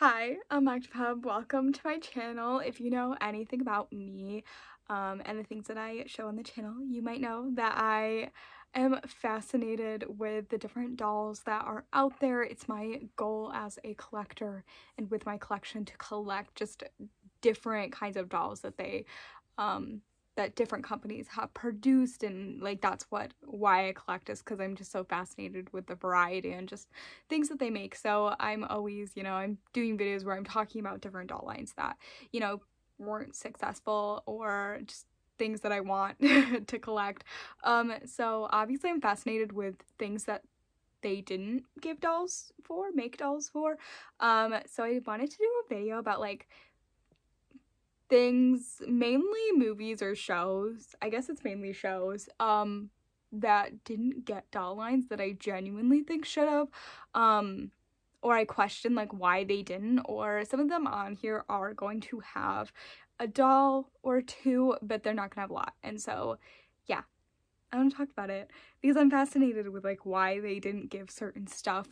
Hi, I'm ActiveHub. Welcome to my channel. If you know anything about me and the things that I show on the channel, you might know that I am fascinated with the different dolls that are out there. It's my goal as a collector and with my collection to collect just different kinds of dolls that that different companies have produced, and like that's why I collect, is because I'm just so fascinated with the variety and just things that they make. So I'm always, I'm doing videos where I'm talking about different doll lines that, weren't successful, or just things that I want to collect. So obviously I'm fascinated with things that they didn't make dolls for. So I wanted to do a video about like things, mainly movies or shows, I guess it's mainly shows, that didn't get doll lines that I genuinely think should have, or I question like why they didn't, or some of them on here are going to have a doll or two, but they're not gonna have a lot. And so yeah, I want to talk about it because I'm fascinated with like why they didn't give certain stuff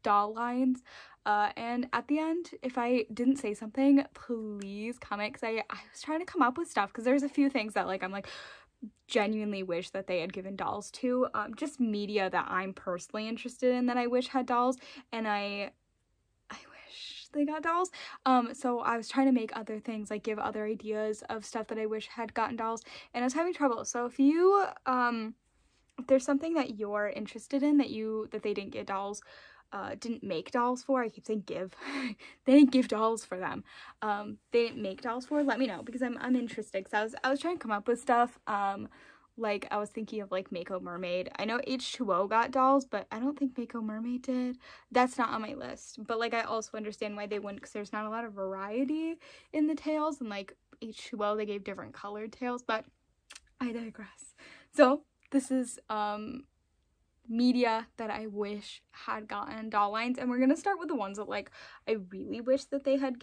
doll lines. And at the end, if I didn't say something, please comment, because I was trying to come up with stuff, because there's a few things that like I'm like genuinely wish that they had given dolls to, just media that I'm personally interested in that I wish had dolls, and I wish they got dolls. So I was trying to make other things, like give other ideas of stuff that I wish had gotten dolls, and I was having trouble. So if there's something that you're interested in that they didn't get dolls, didn't make dolls for, I keep saying give, they didn't give dolls for them, they didn't make dolls for, let me know, because I'm interested, because I was trying to come up with stuff, like I was thinking of like Mako Mermaid. I know H2O got dolls, but I don't think Mako Mermaid did. That's not on my list, but like I also understand why they wouldn't, because there's not a lot of variety in the tails, and like H2O, they gave different colored tails, but I digress. So this is media that I wish had gotten doll lines, and we're gonna start with the ones that like I really wish that they had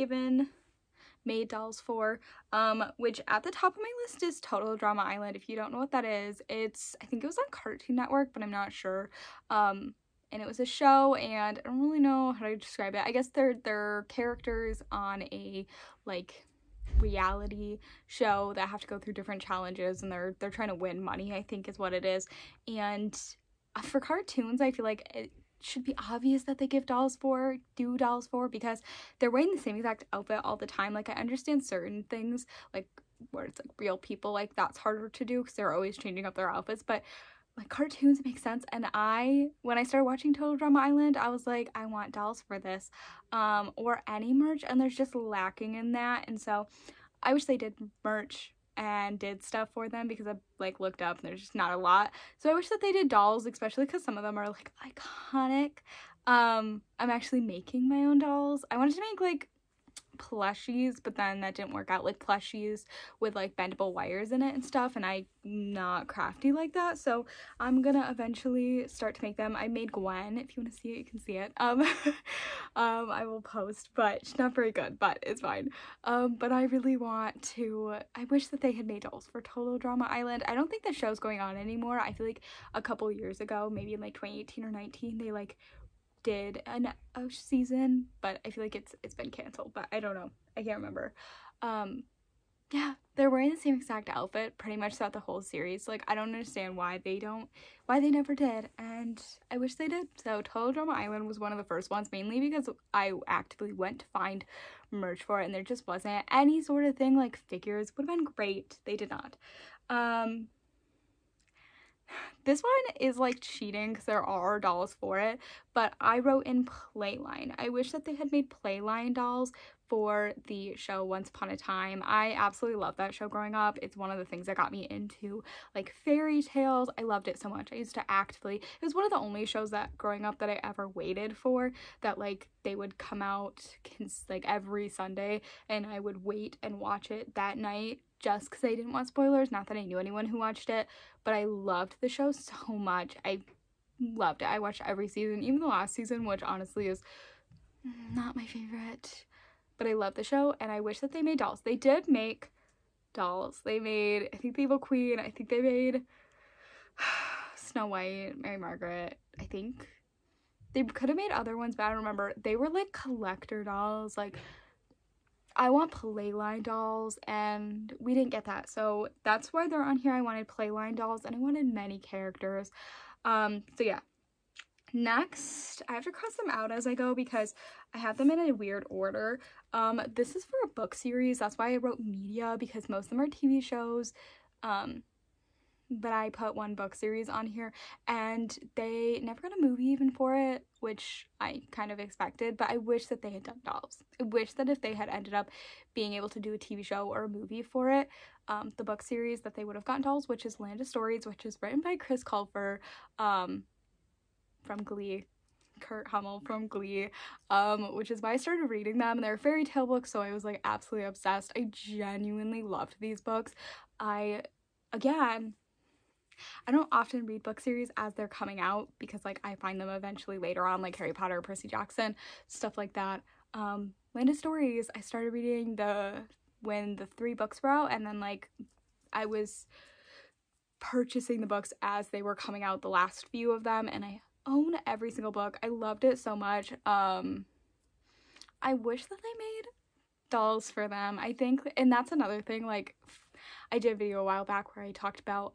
made dolls for, which at the top of my list is Total Drama Island. If you don't know what that is, I think it was on Cartoon Network, but I'm not sure. And it was a show, and I don't really know how to describe it. I guess they're characters on a like reality show that have to go through different challenges, and they're trying to win money, I think is what it is. And for cartoons, I feel like it should be obvious that they do dolls for, because they're wearing the same exact outfit all the time. Like I understand certain things like where it's like real people, like that's harder to do because they're always changing up their outfits, but like cartoons, it makes sense. And when I started watching Total Drama Island, I was like, I want dolls for this, or any merch, and there's just lacking in that. And so I wish they did merch and did stuff for them, because I like looked up and there's just not a lot. So I wish that they did dolls, especially because some of them are like iconic. I'm actually making my own dolls. I wanted to make like plushies, but then that didn't work out, like plushies with like bendable wires in it and stuff, and I'm not crafty like that, so I'm gonna eventually start to make them. I made Gwen. If you want to see it, you can see it. I will post, but she's not very good, but it's fine. But I really want to, I wish that they had made dolls for Total Drama Island. I don't think the show's going on anymore. I feel like a couple years ago, maybe in like 2018 or 19, they like did a season, but I feel like it's been canceled, but I don't know, I can't remember. Yeah, they're wearing the same exact outfit pretty much throughout the whole series. Like I don't understand why they never did, and I wish they did. So Total Drama Island was one of the first ones, mainly because I actively went to find merch for it, and there just wasn't any sort of thing. Like figures would have been great, they did not. This one is like cheating because there are dolls for it, but I wrote in Playline. I wish that they had made Playline dolls for the show Once Upon a Time. I absolutely loved that show growing up. It's one of the things that got me into like fairy tales. I loved it so much. I used to it was one of the only shows that growing up that I ever waited for, that like they would come out like every Sunday, and I would wait and watch it that night just because I didn't want spoilers. Not that I knew anyone who watched it, but I loved the show so much. I loved it. I watched every season, even the last season, which honestly is not my favorite, but I love the show, and I wish that they made dolls. They did make dolls. They made, I think, the Evil Queen. I think they made Snow White, Mary Margaret, I think. They could have made other ones, but I don't remember. They were like collector dolls. Like, I want Playline dolls, and we didn't get that. So that's why they're on here. I wanted Playline dolls, and I wanted many characters. So yeah. Next, I have to cross them out as I go because I have them in a weird order. This is for a book series. That's why I wrote media, because most of them are TV shows. But I put one book series on here, and they never got a movie even for it, which I kind of expected, but I wish that they had done dolls. I wish that if they had ended up being able to do a TV show or a movie for it, the book series, that they would have gotten dolls, which is Land of Stories, which is written by Chris Colfer, from Glee. Kurt Hummel from Glee, which is why I started reading them. They're fairy tale books, so I was like absolutely obsessed. I genuinely loved these books. I don't often read book series as they're coming out because like I find them eventually later on, like Harry Potter, Percy Jackson, stuff like that. Land of Stories, I started reading when the 3 books were out, and then like I was purchasing the books as they were coming out, the last few of them, and I own every single book. I loved it so much. I wish that they made dolls for them, I think, and that's another thing. Like, I did a video a while back where I talked about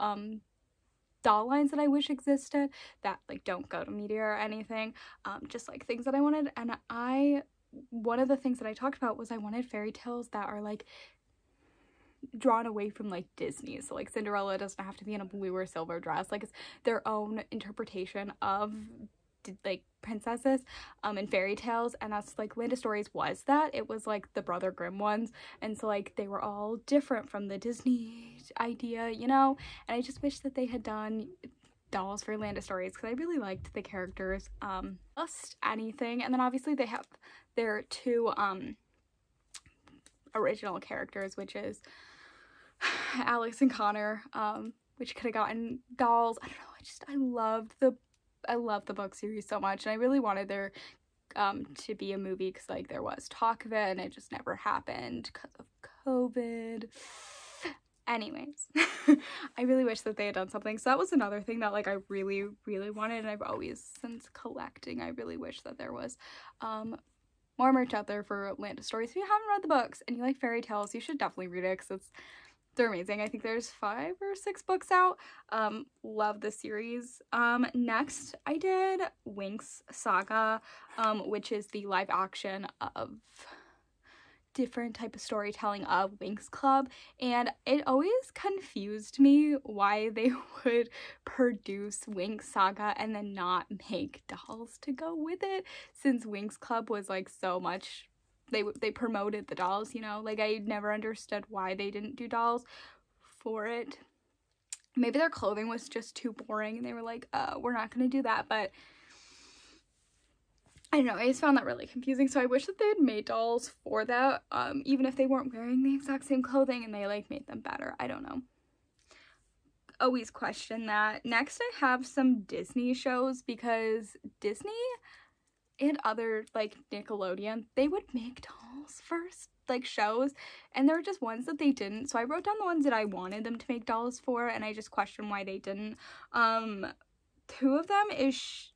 doll lines that I wish existed that like don't go to media or anything, just like things that I wanted. And one of the things that I talked about was I wanted fairy tales that are like drawn away from like Disney. So like Cinderella doesn't have to be in a blue or silver dress, like it's their own interpretation of like princesses and fairy tales. And that's like Land of Stories was that. It was like the Brother Grimm ones, and so like they were all different from the Disney idea, you know. And I just wish that they had done dolls for Land of Stories because I really liked the characters. Just anything. And then obviously they have their 2 original characters, which is Alex and Connor, which could have gotten dolls. I don't know, I love the book series so much, and I really wanted there to be a movie because like there was talk of it and it just never happened because of COVID. Anyways, I really wish that they had done something. So that was another thing that like I really wanted, and I've always since collecting. I really wish that there was more merch out there for Land of Stories. If you haven't read the books and you like fairy tales, you should definitely read it because they're amazing. I think there's 5 or 6 books out. Love the series. Next I did Winx Saga, which is the live action of different type of storytelling of Winx Club, and it always confused me why they would produce Winx Saga and then not make dolls to go with it, since Winx Club was like so much, they promoted the dolls, you know. Like I never understood why they didn't do dolls for it. Maybe their clothing was just too boring and they were like, we're not gonna do that. But I don't know, I just found that really confusing. So I wish that they had made dolls for that, even if they weren't wearing the exact same clothing and they like made them better. I don't know. Always question that. Next I have some Disney shows, because Disney and other like Nickelodeon, they would make dolls first, like shows, and there were just ones that they didn't. So I wrote down the ones that I wanted them to make dolls for, and I just questioned why they didn't. 2 of them is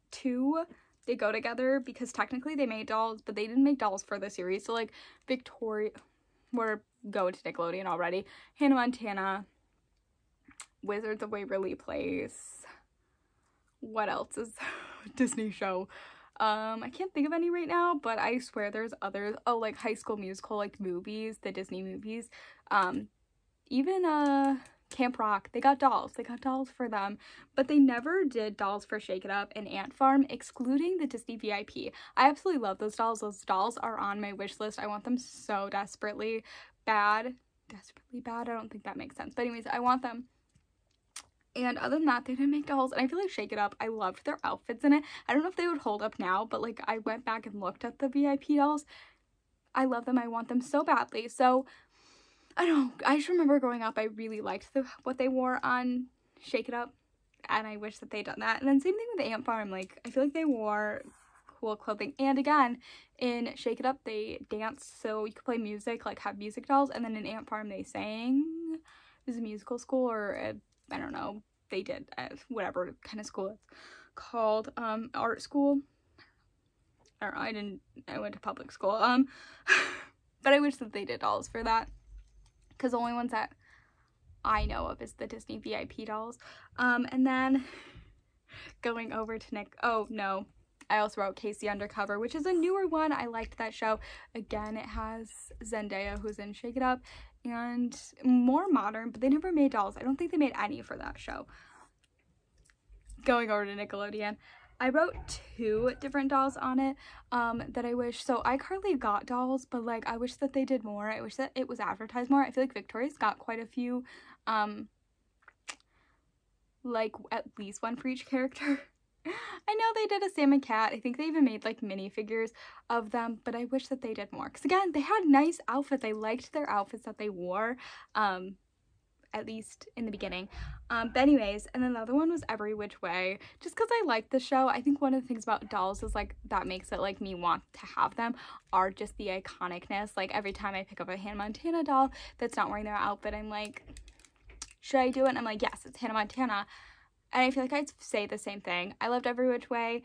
they go together because technically they made dolls, but they didn't make dolls for the series. So like Victoria, we're going to Nickelodeon already. Hannah Montana, Wizards of Waverly Place. What else is Disney show? I can't think of any right now, but I swear there's others. Oh, like High School Musical, like movies, the Disney movies. Even Camp Rock, they got dolls for them, but they never did dolls for Shake It Up and Ant Farm, excluding the Disney VIP. I absolutely love those dolls. Those dolls are on my wish list. I want them so desperately bad. I don't think that makes sense, but anyways, I want them. And other than that, they didn't make dolls. And I feel like Shake It Up, I loved their outfits in it. I don't know if they would hold up now, but like I went back and looked at the VIP dolls. I love them. I want them so badly. So I don't know. I just remember growing up, I really liked what they wore on Shake It Up, and I wish that they'd done that. And then same thing with Ant Farm. Like I feel like they wore cool clothing. And again, in Shake It Up, they danced, so you could play music, like have music dolls. And then in Ant Farm, they sang. It was a musical school, or I don't know. They did whatever kind of school it's called, art school. I don't know, I went to public school, but I wish that they did dolls for that, because the only ones that I know of is the Disney VIP dolls. And then going over to Nick, oh no, I also wrote Casey Undercover, which is a newer one. I liked that show. Again, it has Zendaya, who's in Shake It Up, and more modern, but they never made dolls. I don't think they made any for that show. Going over to Nickelodeon, I wrote 2 different dolls on it that I wish. So iCarly got dolls, but like I wish that they did more. I wish that it was advertised more. I feel like Victoria's got quite a few, like at least one for each character. I know they did a Sam and Cat. I think they even made like minifigures of them, but I wish that they did more. Because again, they had nice outfits. I liked their outfits that they wore, at least in the beginning. But anyways, and then the other one was Every Which Way. Just because I liked the show. I think one of the things about dolls is like that makes it like me want to have them are just the iconicness. Like every time I pick up a Hannah Montana doll that's not wearing their outfit, I'm like, should I do it? And I'm like, yes, it's Hannah Montana. And I feel like I'd say the same thing. I loved Every Which Way.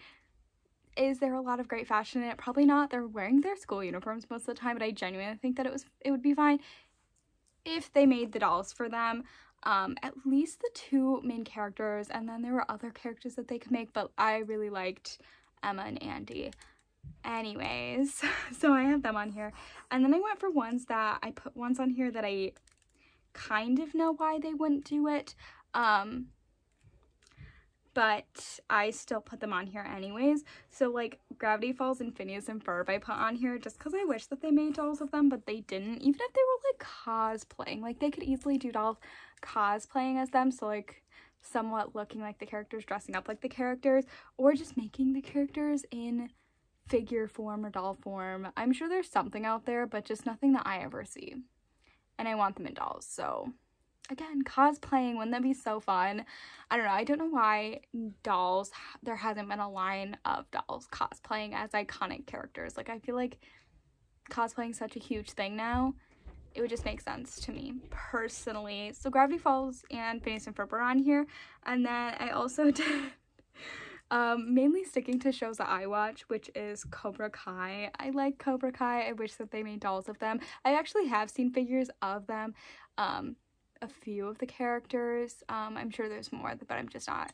Is there a lot of great fashion in it? Probably not. They're wearing their school uniforms most of the time, but I genuinely think that it would be fine if they made the dolls for them. At least the 2 main characters, and then there were other characters that they could make, but I really liked Emma and Andy. Anyways, so I have them on here. And then I went for ones that I put ones on here that I kind of know why they wouldn't do it. But I still put them on here anyways. So like Gravity Falls and Phineas and Ferb I put on here just because I wish that they made dolls of them, but they didn't. Even if they were like cosplaying, like they could easily do dolls cosplaying as them, so like somewhat looking like the characters, dressing up like the characters, or just making the characters in figure form or doll form. I'm sure there's something out there, but just nothing that I ever see. And I want them in dolls, so again, cosplaying, wouldn't that be so fun? I don't know. I don't know why dolls, there hasn't been a line of dolls cosplaying as iconic characters. Like, I feel like cosplaying is such a huge thing now. It would just make sense to me, personally. So Gravity Falls and Phineas and Ferb are on here. And then I also did, mainly sticking to shows that I watch, which is Cobra Kai. I like Cobra Kai. I wish that they made dolls of them. I actually have seen figures of them. A few of the characters. I'm sure there's more, but I'm just not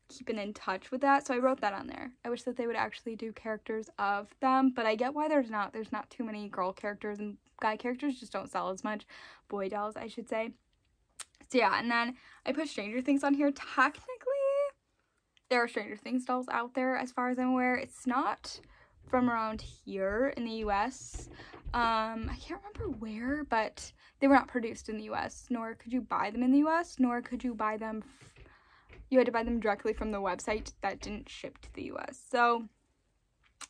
keeping in touch with that, so I wrote that on there. I wish that they would actually do characters of them, but I get why there's not too many girl characters, and guy characters just don't sell as much. Boy dolls, I should say. So yeah, and then I put Stranger Things on here. Technically, there are Stranger Things dolls out there as far as I'm aware. It's not from around here in the US. I can't remember where, but they were not produced in the US, nor could you buy them in the US, nor could you buy them, you had to buy them directly from the website that didn't ship to the US. So,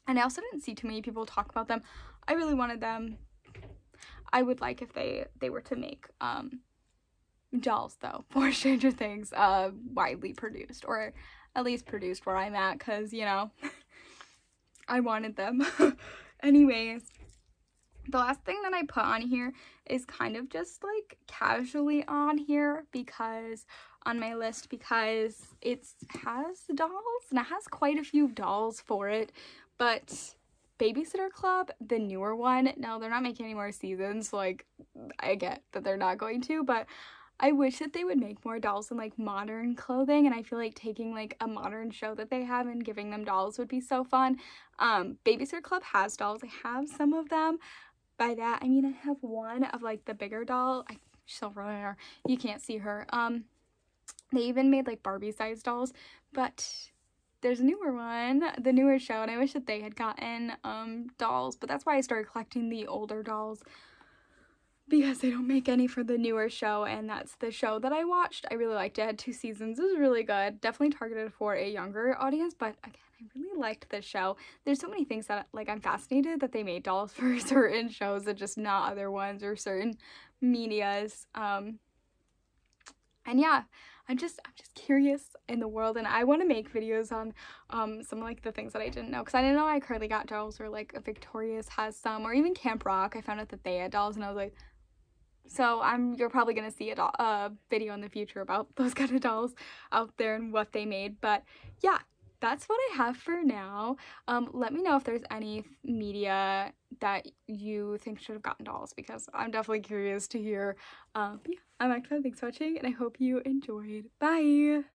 and I also didn't see too many people talk about them. I really wanted them. I would like if they were to make dolls though for Stranger Things, widely produced, or at least produced where I'm at, because you know I wanted them. Anyways, the last thing that I put on here is kind of just like casually on here because on my list, because it has dolls and it has quite a few dolls for it, but Babysitter Club, the newer one, no, they're not making any more seasons, like I get that they're not going to, but I wish that they would make more dolls in like modern clothing, and I feel like taking like a modern show that they have and giving them dolls would be so fun. Babysitter Club has dolls. I have some of them. By that I mean I have one of like the bigger doll. She's over there. You can't see her. They even made like Barbie sized dolls, but there's a newer one, the newer show, and I wish that they had gotten dolls, but that's why I started collecting the older dolls, because they don't make any for the newer show, and that's the show that I watched. I really liked it. It had 2 seasons. It was really good. Definitely targeted for a younger audience, but again, I really liked this show. There's so many things that, like, I'm fascinated that they made dolls for certain shows and just not other ones or certain medias. And yeah, I'm just curious in the world, and I want to make videos on some like the things that I didn't know, because I didn't know iCarly got dolls, or like Victoria's has some, or even Camp Rock. I found out that they had dolls, and I was like, so you're probably gonna see a video in the future about those kind of dolls out there and what they made. But yeah, that's what I have for now. Let me know if there's any media that you think should have gotten dolls, because I'm definitely curious to hear. Yeah, I'm Akta. Thanks for watching, and I hope you enjoyed. Bye!